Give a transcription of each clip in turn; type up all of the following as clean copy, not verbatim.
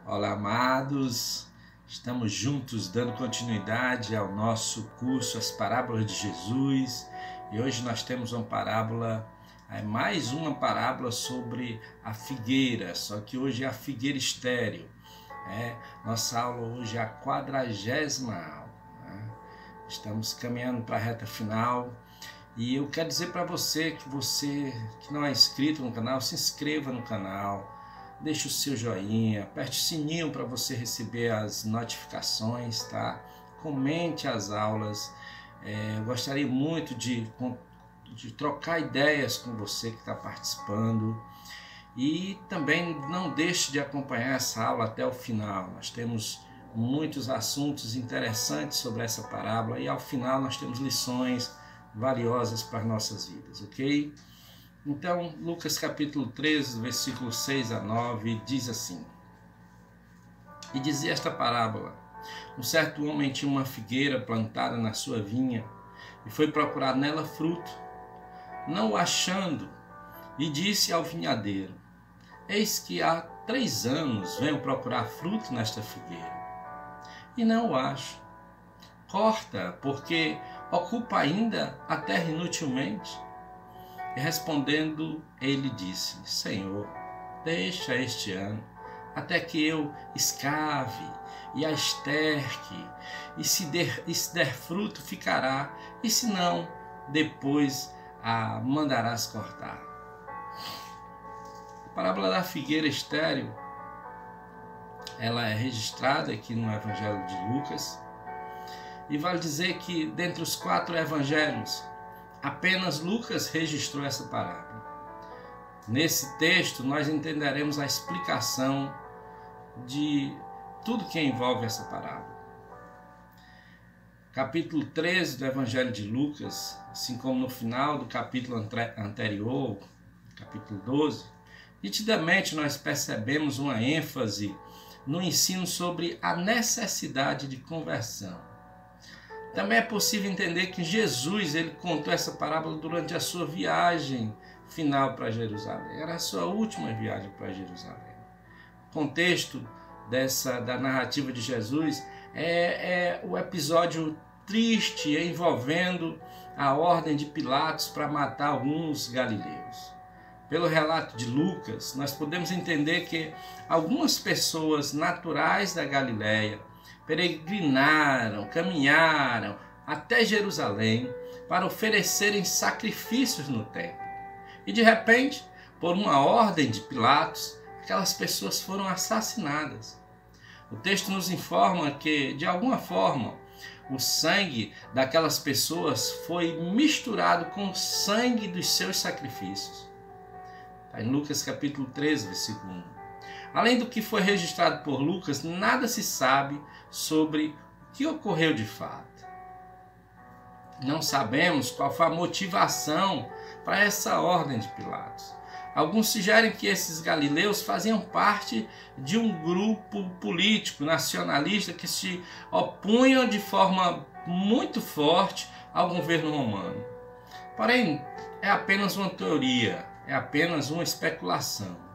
Olá, amados, estamos juntos dando continuidade ao nosso curso As Parábolas de Jesus e hoje nós temos uma parábola, mais uma parábola sobre a figueira, só que hoje é a figueira estéril. Nossa aula hoje é a 40ª aula, Estamos caminhando para a reta final e eu quero dizer para você que não é inscrito no canal, se inscreva no canal. Deixe o seu joinha, aperte o sininho para você receber as notificações, tá? Comente as aulas. Eu gostaria muito de trocar ideias com você que está participando. E também não deixe de acompanhar essa aula até o final. Nós temos muitos assuntos interessantes sobre essa parábola e ao final nós temos lições valiosas para as nossas vidas, ok? Então, Lucas capítulo 13, versículo 6 a 9, diz assim: E dizia esta parábola: Um certo homem tinha uma figueira plantada na sua vinha, e foi procurar nela fruto. Não o achando, e disse ao vinhadeiro: Eis que há 3 anos venho procurar fruto nesta figueira, e não o acho. Corta, porque ocupa ainda a terra inutilmente. E respondendo, ele disse: Senhor, deixa este ano, até que eu escave e a esterque, e se der fruto, ficará, e se não, depois a mandarás cortar. A parábola da figueira estéril, ela é registrada aqui no Evangelho de Lucas, e vale dizer que dentre os 4 evangelhos, apenas Lucas registrou essa parábola. Nesse texto, nós entenderemos a explicação de tudo que envolve essa parábola. Capítulo 13 do Evangelho de Lucas, assim como no final do capítulo anterior, capítulo 12, nitidamente nós percebemos uma ênfase no ensino sobre a necessidade de conversão. Também é possível entender que Jesus ele contou essa parábola durante a sua viagem final para Jerusalém. Era a sua última viagem para Jerusalém. O contexto da narrativa de Jesus é o episódio triste envolvendo a ordem de Pilatos para matar alguns galileus. Pelo relato de Lucas, nós podemos entender que algumas pessoas naturais da Galileia peregrinaram, caminharam até Jerusalém para oferecerem sacrifícios no templo. E de repente, por uma ordem de Pilatos, aquelas pessoas foram assassinadas. O texto nos informa que, de alguma forma, o sangue daquelas pessoas foi misturado com o sangue dos seus sacrifícios. Está em Lucas capítulo 13, versículo 1. Além do que foi registrado por Lucas, nada se sabe sobre o que ocorreu de fato. Não sabemos qual foi a motivação para essa ordem de Pilatos. Alguns sugerem que esses galileus faziam parte de um grupo político nacionalista que se opunham de forma muito forte ao governo romano. Porém, é apenas uma teoria, é apenas uma especulação.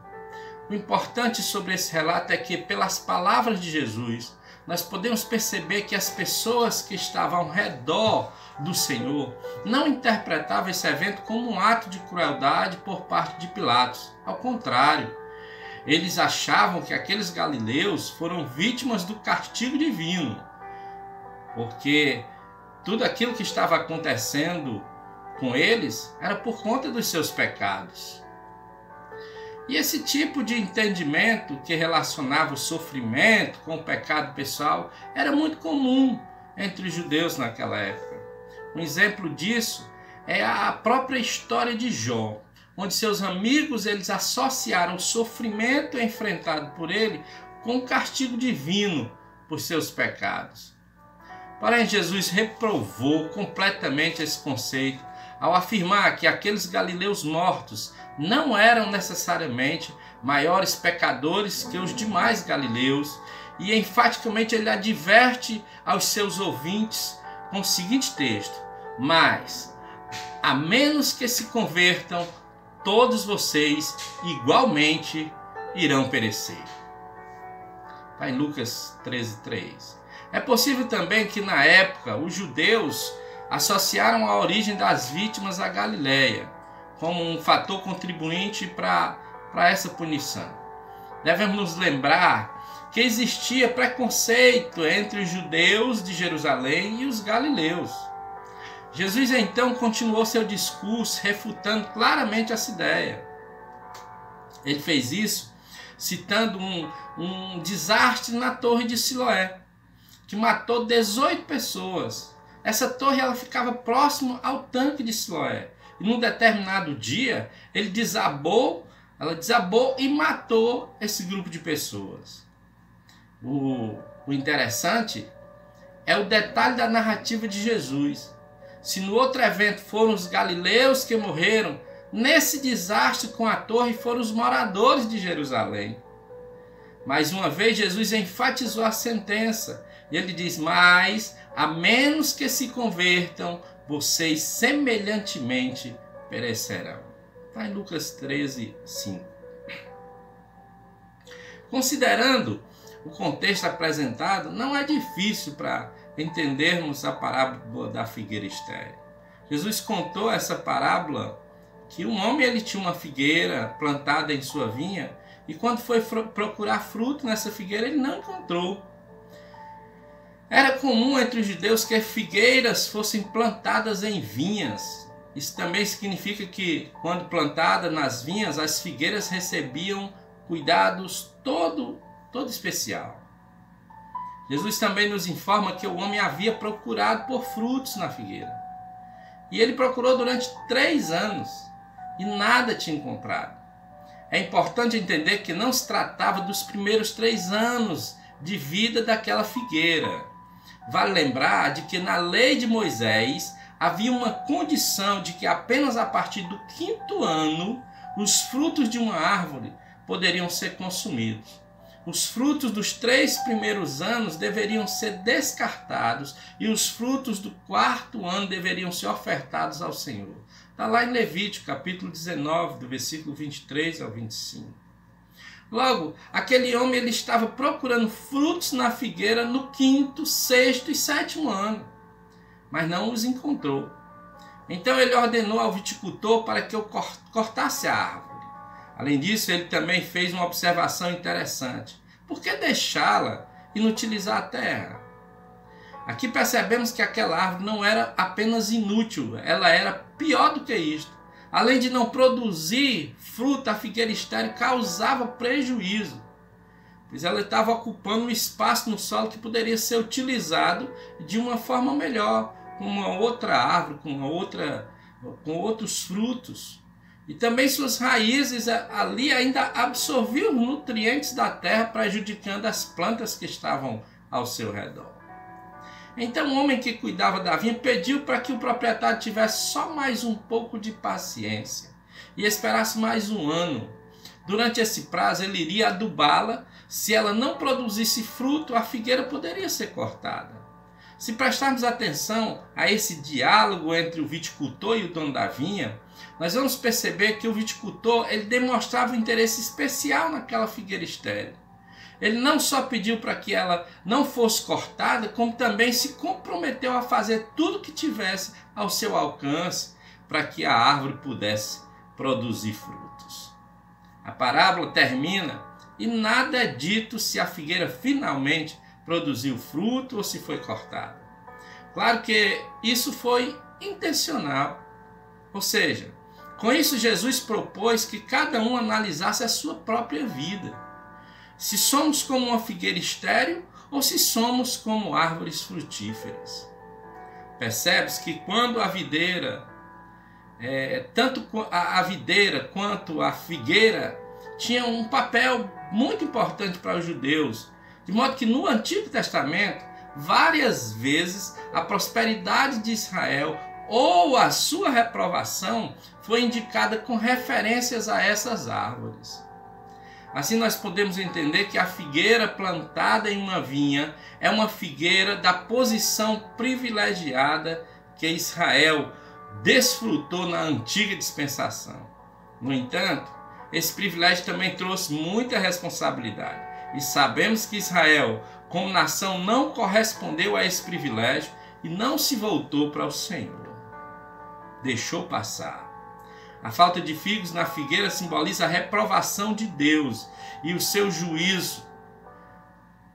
O importante sobre esse relato é que, pelas palavras de Jesus, nós podemos perceber que as pessoas que estavam ao redor do Senhor não interpretavam esse evento como um ato de crueldade por parte de Pilatos. Ao contrário, eles achavam que aqueles galileus foram vítimas do castigo divino, porque tudo aquilo que estava acontecendo com eles era por conta dos seus pecados. E esse tipo de entendimento que relacionava o sofrimento com o pecado pessoal era muito comum entre os judeus naquela época. Um exemplo disso é a própria história de Jó, onde seus amigos eles associaram o sofrimento enfrentado por ele com o castigo divino por seus pecados. Porém, Jesus reprovou completamente esse conceito ao afirmar que aqueles galileus mortos não eram necessariamente maiores pecadores que os demais galileus, e enfaticamente ele adverte aos seus ouvintes com o seguinte texto: Mas, a menos que se convertam, todos vocês igualmente irão perecer. Está em Lucas 13:3. É possível também que na época os judeus associaram a origem das vítimas à Galileia como um fator contribuinte para essa punição. Devemos nos lembrar que existia preconceito entre os judeus de Jerusalém e os galileus. Jesus então continuou seu discurso refutando claramente essa ideia. Ele fez isso citando um desastre na torre de Siloé, que matou 18 pessoas. Essa torre ela ficava próximo ao tanque de Siloé. E num determinado dia, ela desabou e matou esse grupo de pessoas. O interessante é o detalhe da narrativa de Jesus. Se no outro evento foram os galileus que morreram, nesse desastre com a torre foram os moradores de Jerusalém. Mais uma vez, Jesus enfatizou a sentença. E ele diz: mas, a menos que se convertam, vocês semelhantemente perecerão. Está em Lucas 13:5. Considerando o contexto apresentado, não é difícil para entendermos a parábola da figueira estéril. Jesus contou essa parábola que um homem ele tinha uma figueira plantada em sua vinha e quando foi procurar fruto nessa figueira ele não encontrou. Era comum entre os judeus que figueiras fossem plantadas em vinhas. Isso também significa que quando plantadas nas vinhas, as figueiras recebiam cuidados todo especial. Jesus também nos informa que o homem havia procurado por frutos na figueira. E ele procurou durante 3 anos e nada tinha encontrado. É importante entender que não se tratava dos primeiros 3 anos de vida daquela figueira. Vale lembrar de que na lei de Moisés havia uma condição de que apenas a partir do 5º ano os frutos de uma árvore poderiam ser consumidos. Os frutos dos 3 primeiros anos deveriam ser descartados e os frutos do 4º ano deveriam ser ofertados ao Senhor. Está lá em Levítico, capítulo 19, do versículo 23 ao 25. Logo, aquele homem ele estava procurando frutos na figueira no 5º, 6º e 7º ano, mas não os encontrou. Então ele ordenou ao viticultor para que eu cortasse a árvore. Além disso, ele também fez uma observação interessante. Por que deixá-la e não utilizar a terra? Aqui percebemos que aquela árvore não era apenas inútil, ela era pior do que isto. Além de não produzir fruta, a figueira estéril causava prejuízo, pois ela estava ocupando um espaço no solo que poderia ser utilizado de uma forma melhor, com uma outra árvore, com outros frutos. E também suas raízes ali ainda absorviam nutrientes da terra, prejudicando as plantas que estavam ao seu redor. Então o homem que cuidava da vinha pediu para que o proprietário tivesse só mais um pouco de paciência e esperasse mais 1 ano. Durante esse prazo ele iria adubá-la. Se ela não produzisse fruto, a figueira poderia ser cortada. Se prestarmos atenção a esse diálogo entre o viticultor e o dono da vinha, nós vamos perceber que o viticultor ele demonstrava um interesse especial naquela figueira estéril. Ele não só pediu para que ela não fosse cortada, como também se comprometeu a fazer tudo o que tivesse ao seu alcance para que a árvore pudesse produzir frutos. A parábola termina e nada é dito se a figueira finalmente produziu fruto ou se foi cortada. Claro que isso foi intencional. Ou seja, com isso Jesus propôs que cada um analisasse a sua própria vida. Se somos como uma figueira estéril ou se somos como árvores frutíferas. Percebe-se que quando a videira, tanto a videira quanto a figueira, tinham um papel muito importante para os judeus, de modo que no Antigo Testamento, várias vezes a prosperidade de Israel ou a sua reprovação foi indicada com referências a essas árvores. Assim nós podemos entender que a figueira plantada em uma vinha é uma figueira da posição privilegiada que Israel desfrutou na antiga dispensação. No entanto, esse privilégio também trouxe muita responsabilidade. E sabemos que Israel, como nação, não correspondeu a esse privilégio e não se voltou para o Senhor. Deixou passar. A falta de figos na figueira simboliza a reprovação de Deus e o seu juízo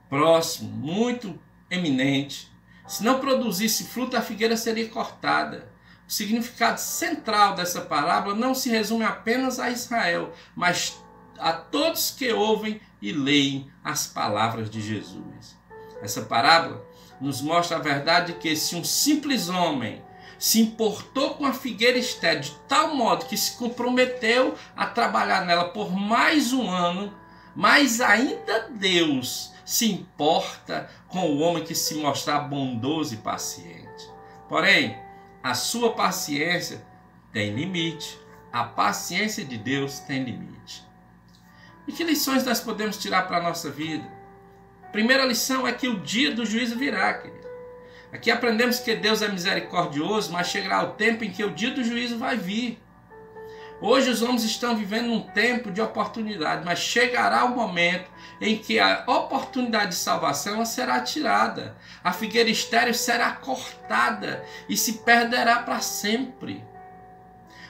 próximo, muito eminente. Se não produzisse fruto, a figueira seria cortada. O significado central dessa parábola não se resume apenas a Israel, mas a todos que ouvem e leem as palavras de Jesus. Essa parábola nos mostra a verdade de que se um simples homem se importou com a figueira estéril de tal modo que se comprometeu a trabalhar nela por mais um ano, mas ainda Deus se importa com o homem que se mostrar bondoso e paciente. Porém, a sua paciência tem limite. A paciência de Deus tem limite. E que lições nós podemos tirar para a nossa vida? Primeira lição é que o dia do juízo virá, querido. Aqui aprendemos que Deus é misericordioso, mas chegará o tempo em que o dia do juízo vai vir. Hoje os homens estão vivendo um tempo de oportunidade, mas chegará o momento em que a oportunidade de salvação será tirada. A figueira estéril será cortada e se perderá para sempre.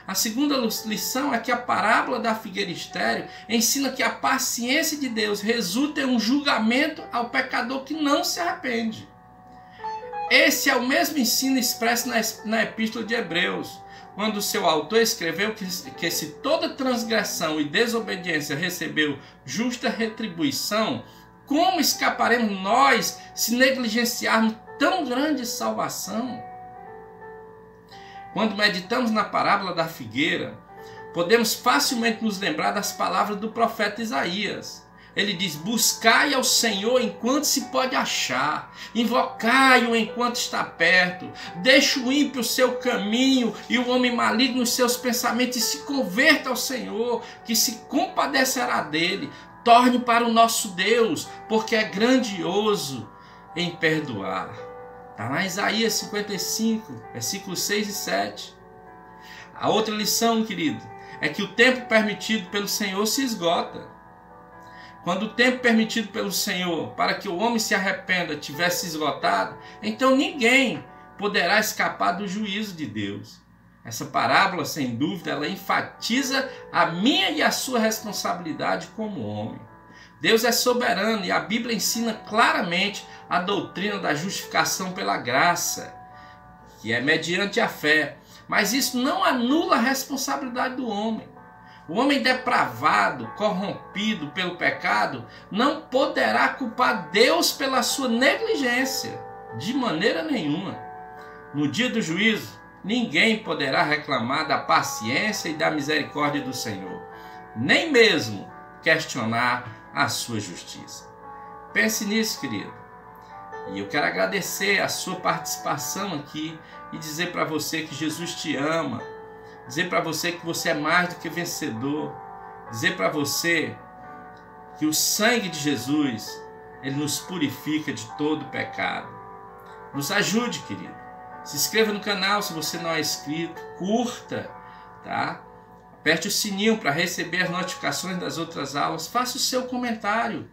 A segunda lição é que a parábola da figueira estéril ensina que a paciência de Deus resulta em um julgamento ao pecador que não se arrepende. Esse é o mesmo ensino expresso na Epístola de Hebreus, quando o seu autor escreveu que se toda transgressão e desobediência recebeu justa retribuição, como escaparemos nós se negligenciarmos tão grande salvação? Quando meditamos na parábola da figueira, podemos facilmente nos lembrar das palavras do profeta Isaías. Ele diz: buscai ao Senhor enquanto se pode achar, invocai-o enquanto está perto, deixe o ímpio o seu caminho e o homem maligno os seus pensamentos, e se converta ao Senhor, que se compadecerá dele. Torne para o nosso Deus, porque é grandioso em perdoar. Está lá em Isaías 55, versículos 6 e 7. A outra lição, querido, é que o tempo permitido pelo Senhor se esgota. Quando o tempo permitido pelo Senhor para que o homem se arrependa tivesse esgotado, então ninguém poderá escapar do juízo de Deus. Essa parábola, sem dúvida, ela enfatiza a minha e a sua responsabilidade como homem. Deus é soberano e a Bíblia ensina claramente a doutrina da justificação pela graça, que é mediante a fé. Mas isso não anula a responsabilidade do homem. O homem depravado, corrompido pelo pecado, não poderá culpar Deus pela sua negligência, de maneira nenhuma. No dia do juízo, ninguém poderá reclamar da paciência e da misericórdia do Senhor, nem mesmo questionar a sua justiça. Pense nisso, querido. E eu quero agradecer a sua participação aqui e dizer para você que Jesus te ama. Dizer para você que você é mais do que vencedor. Dizer para você que o sangue de Jesus, ele nos purifica de todo pecado. Nos ajude, querido. Se inscreva no canal se você não é inscrito. Curta, tá? Aperte o sininho para receber as notificações das outras aulas. Faça o seu comentário,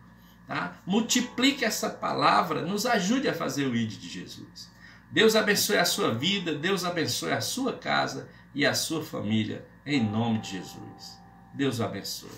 tá? Multiplique essa palavra. Nos ajude a fazer o ID de Jesus. Deus abençoe a sua vida. Deus abençoe a sua casa e a sua família, em nome de Jesus. Deus o abençoe.